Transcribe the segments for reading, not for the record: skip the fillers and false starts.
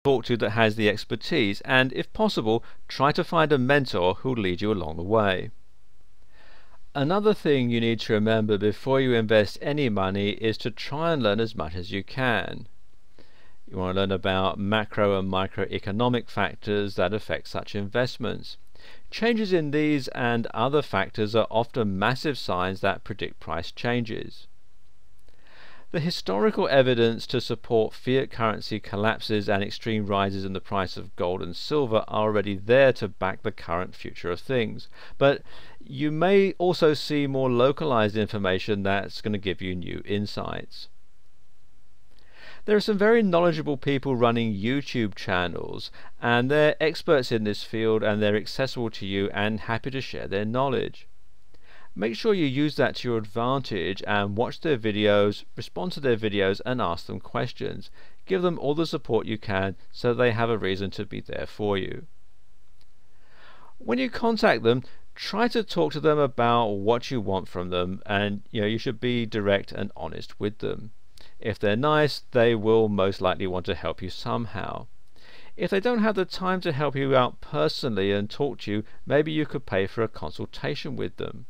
talk to that has the expertise, and if possible, try to find a mentor who'll lead you along the way. Another thing you need to remember before you invest any money is to try and learn as much as you can. You want to learn about macro and microeconomic factors that affect such investments. Changes in these and other factors are often massive signs that predict price changes. The historical evidence to support fiat currency collapses and extreme rises in the price of gold and silver are already there to back the current future of things. But you may also see more localized information that's going to give you new insights. There are some very knowledgeable people running YouTube channels, and they're experts in this field and they're accessible to you and happy to share their knowledge. Make sure you use that to your advantage and watch their videos, respond to their videos and ask them questions. Give them all the support you can so they have a reason to be there for you. When you contact them, try to talk to them about what you want from them, and you should be direct and honest with them. If they're nice, they will most likely want to help you somehow. If they don't have the time to help you out personally and talk to you, maybe you could pay for a consultation with them.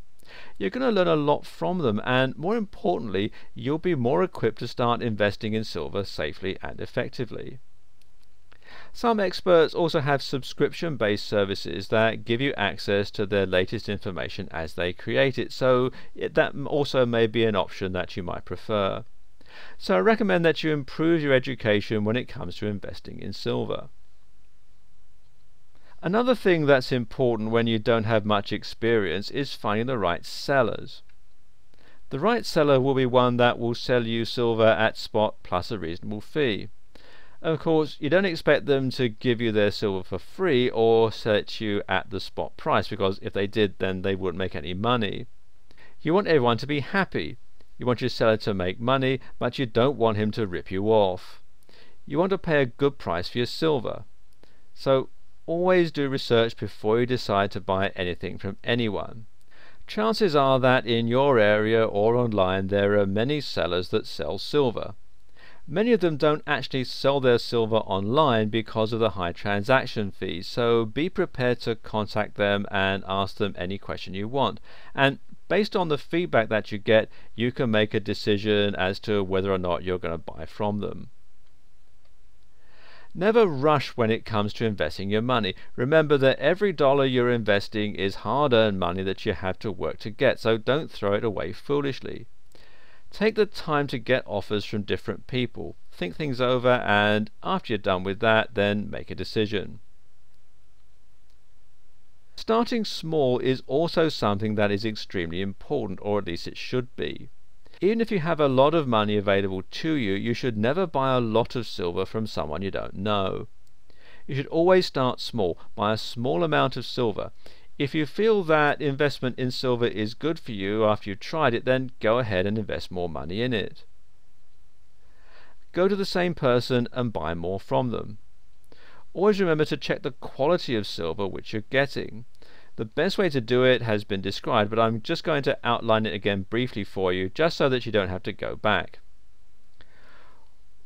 You're going to learn a lot from them, and more importantly, you'll be more equipped to start investing in silver safely and effectively. Some experts also have subscription-based services that give you access to their latest information as they create it, so that also may be an option that you might prefer. So I recommend that you improve your education when it comes to investing in silver. Another thing that's important when you don't have much experience is finding the right sellers. The right seller will be one that will sell you silver at spot plus a reasonable fee. Of course, you don't expect them to give you their silver for free or sell it to you at the spot price, because if they did, then they wouldn't make any money. You want everyone to be happy. You want your seller to make money, but you don't want him to rip you off. You want to pay a good price for your silver. So always do research before you decide to buy anything from anyone. Chances are that in your area or online there are many sellers that sell silver. Many of them don't actually sell their silver online because of the high transaction fees, so be prepared to contact them and ask them any question you want. And based on the feedback that you get, you can make a decision as to whether or not you're going to buy from them. Never rush when it comes to investing your money. Remember that every dollar you're investing is hard-earned money that you have to work to get, so don't throw it away foolishly. Take the time to get offers from different people. Think things over, and after you're done with that, then make a decision. Starting small is also something that is extremely important, or at least it should be. Even if you have a lot of money available to you, you should never buy a lot of silver from someone you don't know. You should always start small, buy a small amount of silver. If you feel that investment in silver is good for you after you've tried it, then go ahead and invest more money in it. Go to the same person and buy more from them. Always remember to check the quality of silver which you're getting. The best way to do it has been described, but I'm just going to outline it again briefly for you, just so that you don't have to go back.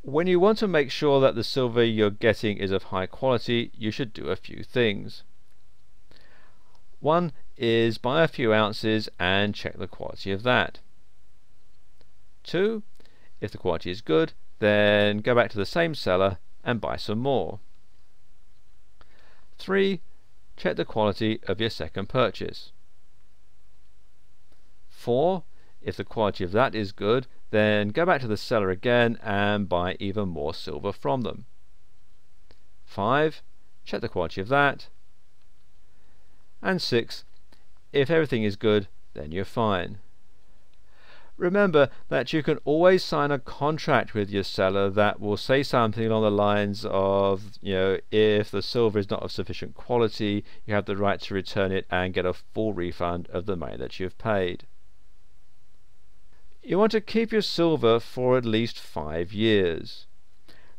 When you want to make sure that the silver you're getting is of high quality, you should do a few things. One is buy a few ounces and check the quality of that. 2, if the quality is good, then go back to the same seller and buy some more. 3, check the quality of your second purchase. 4, if the quality of that is good, then go back to the seller again and buy even more silver from them. 5, check the quality of that. And 6, if everything is good, then you're fine. Remember that you can always sign a contract with your seller that will say something along the lines of, if the silver is not of sufficient quality, you have the right to return it and get a full refund of the money that you've paid. You want to keep your silver for at least 5 years.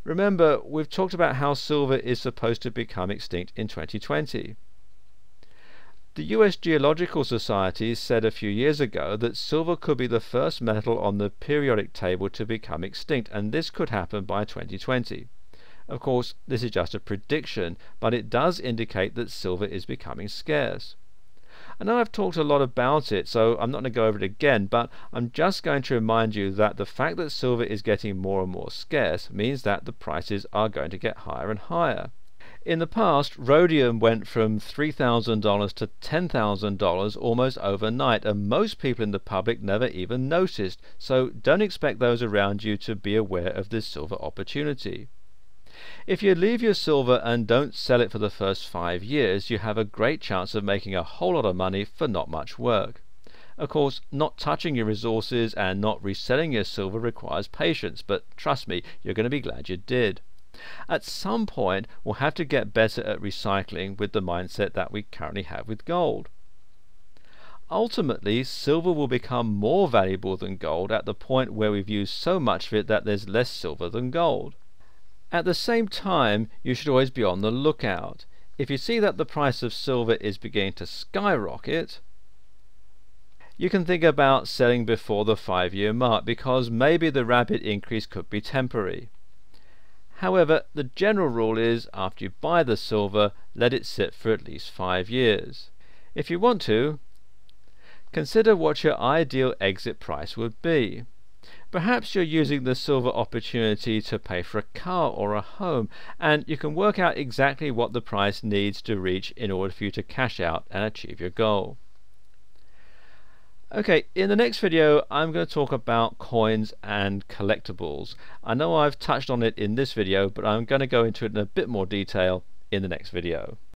Remember, we've talked about how silver is supposed to become extinct in 2020. The US Geological Society said a few years ago that silver could be the first metal on the periodic table to become extinct, and this could happen by 2020. Of course, this is just a prediction, but it does indicate that silver is becoming scarce. I know I've talked a lot about it, so I'm not going to go over it again, but I'm just going to remind you that the fact that silver is getting more and more scarce means that the prices are going to get higher and higher. In the past, rhodium went from $3,000 to $10,000 almost overnight, and most people in the public never even noticed, so don't expect those around you to be aware of this silver opportunity. If you leave your silver and don't sell it for the first 5 years, you have a great chance of making a whole lot of money for not much work. Of course, not touching your resources and not reselling your silver requires patience, but trust me, you're going to be glad you did. At some point, we'll have to get better at recycling with the mindset that we currently have with gold. Ultimately, silver will become more valuable than gold at the point where we've used so much of it that there's less silver than gold. At the same time, you should always be on the lookout. If you see that the price of silver is beginning to skyrocket, you can think about selling before the 5-year mark, because maybe the rapid increase could be temporary. However, the general rule is, after you buy the silver, let it sit for at least 5 years. If you want to, consider what your ideal exit price would be. Perhaps you're using the silver opportunity to pay for a car or a home, and you can work out exactly what the price needs to reach in order for you to cash out and achieve your goal. Okay, in the next video I'm going to talk about coins and collectibles. I know I've touched on it in this video, but I'm going to go into it in a bit more detail in the next video.